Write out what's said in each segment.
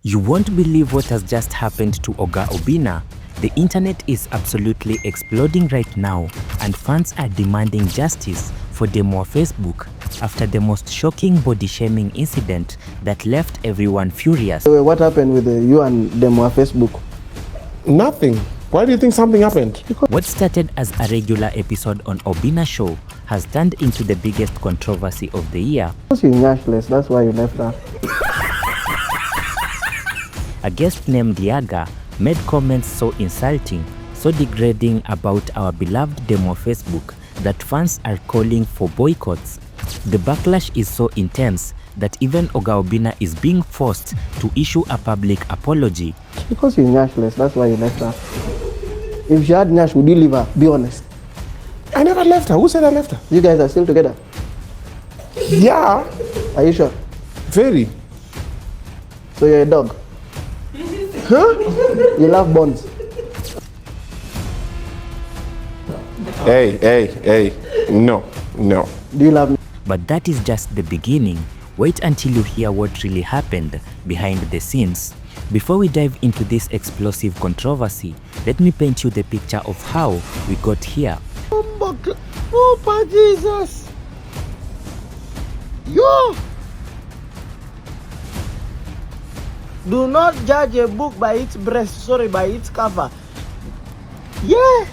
You won't believe what has just happened to Oga Obinna. The internet is absolutely exploding right now, and fans are demanding justice for Demo Facebook after the most shocking body-shaming incident that left everyone furious. What happened with you and Demo Facebook? Nothing. Why do you think something happened? What started as a regular episode on Obina show has turned into the biggest controversy of the year. Because you're nashless, that's why you left her. A guest named Yagga made comments so insulting, so degrading about our beloved Demo Facebook that fans are calling for boycotts. The backlash is so intense that even Oga Obinna is being forced to issue a public apology. Because you're nashless, that's why you left her. If she had Nash, would you leave her? Be honest. I never left her. Who said I left her? You guys are still together? Yeah. Are you sure? Very. So you're a dog? Huh? You love bonds? Hey. No. Do you love me? But that is just the beginning. Wait until you hear what really happened behind the scenes. Before we dive into this explosive controversy, let me paint you the picture of how we got here. Oh, Jesus! Yo! Do not judge a book by its by its cover. Yeah!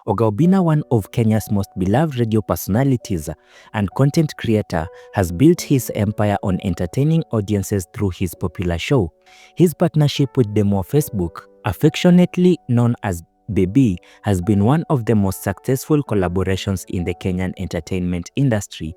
Oga Obinna, one of Kenya's most beloved radio personalities and content creator, has built his empire on entertaining audiences through his popular show. His partnership with Demo Facebook, affectionately known as Bebi, has been one of the most successful collaborations in the Kenyan entertainment industry.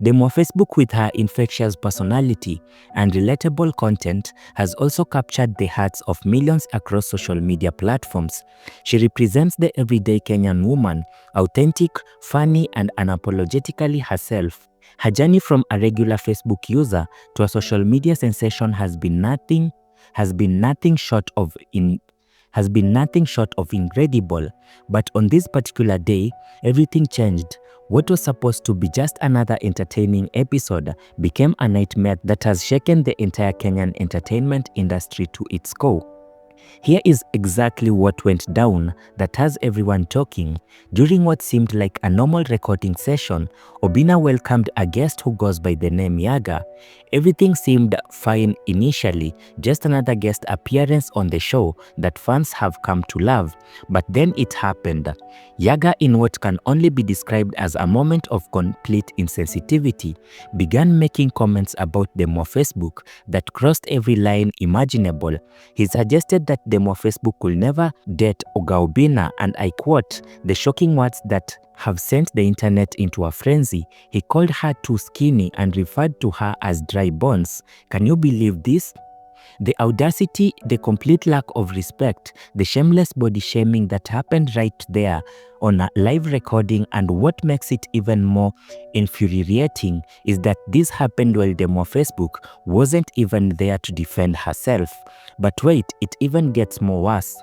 Demo Facebook, with her infectious personality and relatable content, has also captured the hearts of millions across social media platforms. She represents the everyday Kenyan woman, authentic, funny, and unapologetically herself. Her journey from a regular Facebook user to a social media sensation has been nothing short of incredible. But on this particular day, everything changed. What was supposed to be just another entertaining episode became a nightmare that has shaken the entire Kenyan entertainment industry to its core. Here is exactly what went down that has everyone talking. During what seemed like a normal recording session, Obinna welcomed a guest who goes by the name Yagga. Everything seemed fine initially, just another guest appearance on the show that fans have come to love. But then it happened. Yagga, in what can only be described as a moment of complete insensitivity, began making comments about Demo Facebook that crossed every line imaginable. He suggested that Demo Facebook will never date Oga Obinna, and I quote, "the shocking words that have sent the internet into a frenzy." He called her too skinny and referred to her as dry bones. Can you believe this? The audacity, the complete lack of respect, the shameless body shaming that happened right there on a live recording, and what makes it even more infuriating is that this happened while Demo Facebook wasn't even there to defend herself. But wait, it even gets more worse.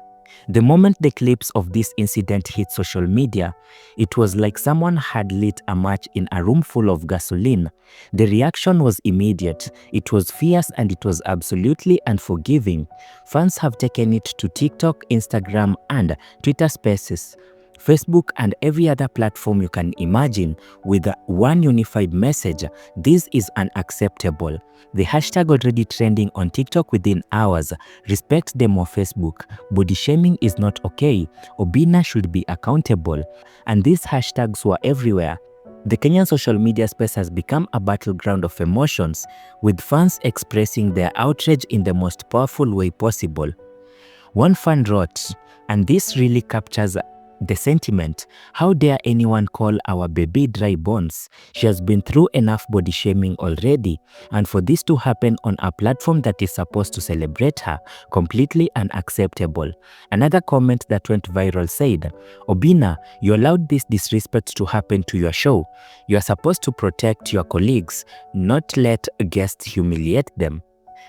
The moment the clips of this incident hit social media, it was like someone had lit a match in a room full of gasoline. The reaction was immediate, it was fierce, and it was absolutely unforgiving. Fans have taken it to TikTok, Instagram, and Twitter Spaces, Facebook, and every other platform you can imagine with one unified message: this is unacceptable. The hashtag already trending on TikTok within hours: respect Demo Facebook, body shaming is not okay, Obinna should be accountable. And these hashtags were everywhere. The Kenyan social media space has become a battleground of emotions, with fans expressing their outrage in the most powerful way possible. One fan wrote, and this really captures the sentiment: how dare anyone call our baby dry bones? She has been through enough body shaming already, and for this to happen on a platform that is supposed to celebrate her, completely unacceptable. Another comment that went viral said, "Obinna, you allowed this disrespect to happen to your show. You are supposed to protect your colleagues, not let guests humiliate them."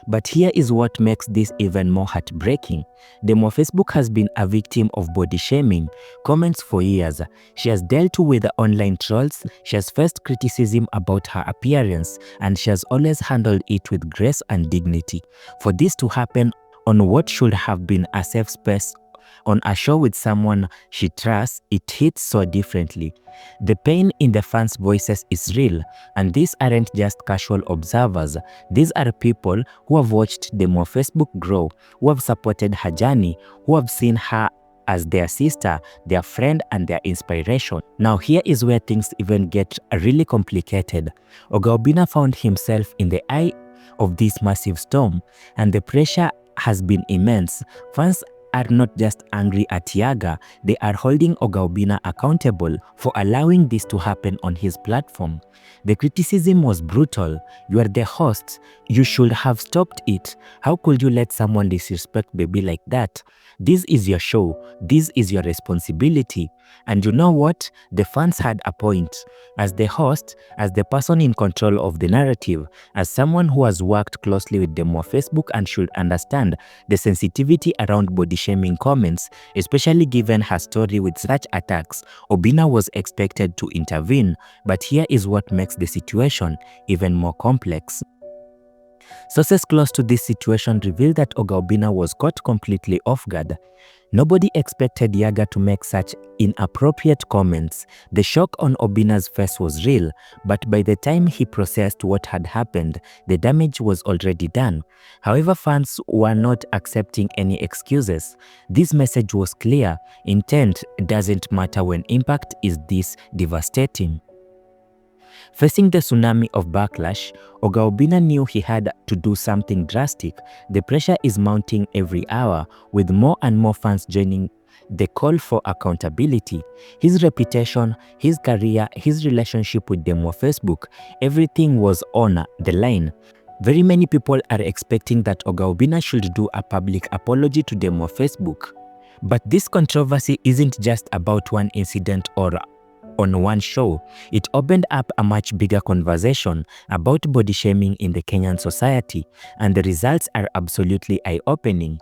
But here is what makes this even more heartbreaking. Demo Facebook has been a victim of body shaming comments for years. She has dealt with online trolls, she has faced criticism about her appearance, and she has always handled it with grace and dignity. For this to happen on what should have been a safe space on a show with someone she trusts, it hits so differently. The pain in the fans' voices is real, and these aren't just casual observers. These are people who have watched Demo Facebook grow, who have supported her journey, who have seen her as their sister, their friend, and their inspiration. Now here is where things even get really complicated. Oga Obinna found himself in the eye of this massive storm, and the pressure has been immense. Fans are not just angry at Yagga, they are holding Oga Obinna accountable for allowing this to happen on his platform. The criticism was brutal. You are the host. You should have stopped it. How could you let someone disrespect Bebi like that? This is your show. This is your responsibility. And you know what? The fans had a point. As the host, as the person in control of the narrative, as someone who has worked closely with them on Facebook and should understand the sensitivity around body shaming comments, especially given her story with such attacks, Obina was expected to intervene. But here is what makes the situation even more complex. Sources close to this situation reveal that Oga Obinna was caught completely off guard. Nobody expected Yagga to make such inappropriate comments. The shock on Obinna's face was real, but by the time he processed what had happened, the damage was already done. However, fans were not accepting any excuses. This message was clear: intent doesn't matter when impact is this devastating. Facing the tsunami of backlash, Oga Obinna knew he had to do something drastic. The pressure is mounting every hour, with more and more fans joining the call for accountability. His reputation, his career, his relationship with them on Facebook, everything was on the line. Very many people are expecting that Oga Obinna should do a public apology to them on Facebook. But this controversy isn't just about one incident or on one show. It opened up a much bigger conversation about body shaming in the Kenyan society, and the results are absolutely eye-opening.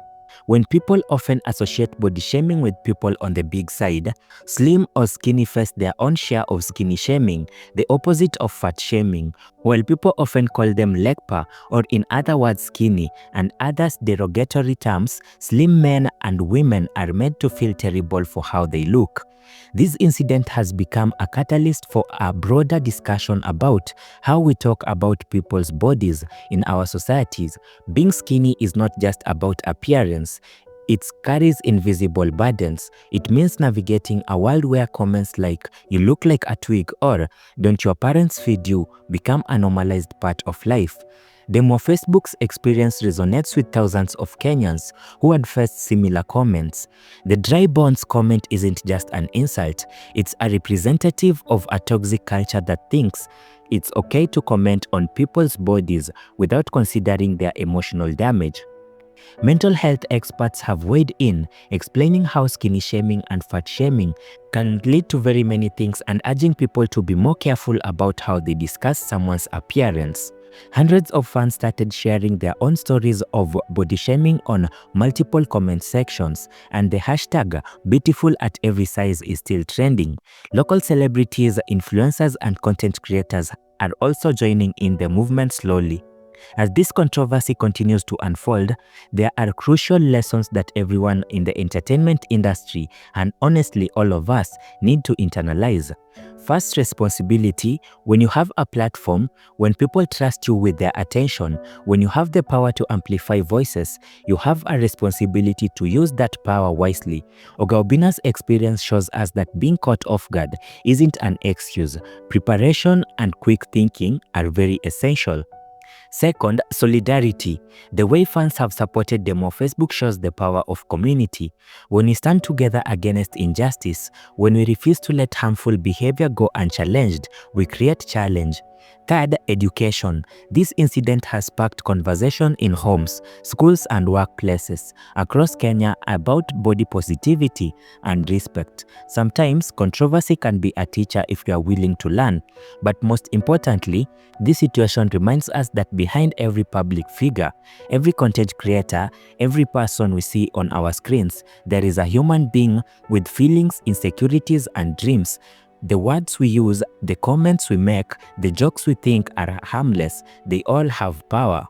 When people often associate body shaming with people on the big side, slim or skinny face their own share of skinny shaming, the opposite of fat shaming, while people often call them lekpa, or in other words skinny, and others derogatory terms, slim men and women are made to feel terrible for how they look. This incident has become a catalyst for a broader discussion about how we talk about people's bodies in our societies. Being skinny is not just about appearance. It carries invisible burdens. It means navigating a world where comments like "you look like a twig" or "don't your parents feed you" become a normalized part of life. Demo Facebook's experience resonates with thousands of Kenyans who had faced similar comments. The dry bones comment isn't just an insult, it's a representative of a toxic culture that thinks it's okay to comment on people's bodies without considering their emotional damage. Mental health experts have weighed in, explaining how skinny shaming and fat shaming can lead to very many things and urging people to be more careful about how they discuss someone's appearance. Hundreds of fans started sharing their own stories of body shaming on multiple comment sections, and the hashtag "beautiful at every size" is still trending. Local celebrities, influencers, and content creators are also joining in the movement slowly. As this controversy continues to unfold, there are crucial lessons that everyone in the entertainment industry, and honestly all of us, need to internalize. First, responsibility. When you have a platform, when people trust you with their attention, when you have the power to amplify voices, you have a responsibility to use that power wisely. Oga Obinna's experience shows us that being caught off guard isn't an excuse. Preparation and quick thinking are very essential. Second, solidarity. The way fans have supported them on Facebook shows the power of community. When we stand together against injustice, when we refuse to let harmful behavior go unchallenged, we create challenge. Third, education. This incident has sparked conversation in homes, schools, and workplaces across Kenya about body positivity and respect. Sometimes, controversy can be a teacher if you are willing to learn. But most importantly, this situation reminds us that behind every public figure, every content creator, every person we see on our screens, there is a human being with feelings, insecurities, and dreams. The words we use, the comments we make, the jokes we think are harmless, they all have power.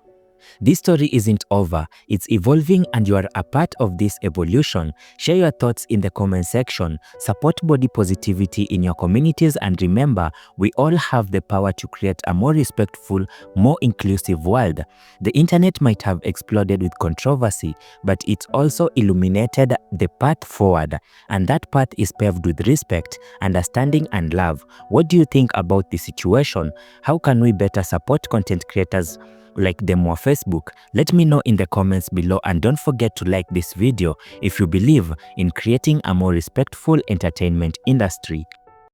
This story isn't over, it's evolving and you are a part of this evolution. Share your thoughts in the comment section, support body positivity in your communities, and remember, we all have the power to create a more respectful, more inclusive world. The internet might have exploded with controversy, but it also illuminated the path forward, and that path is paved with respect, understanding, and love. What do you think about the situation? How can we better support content creators like them on Facebook? Let me know in the comments below, and don't forget to like this video if you believe in creating a more respectful entertainment industry.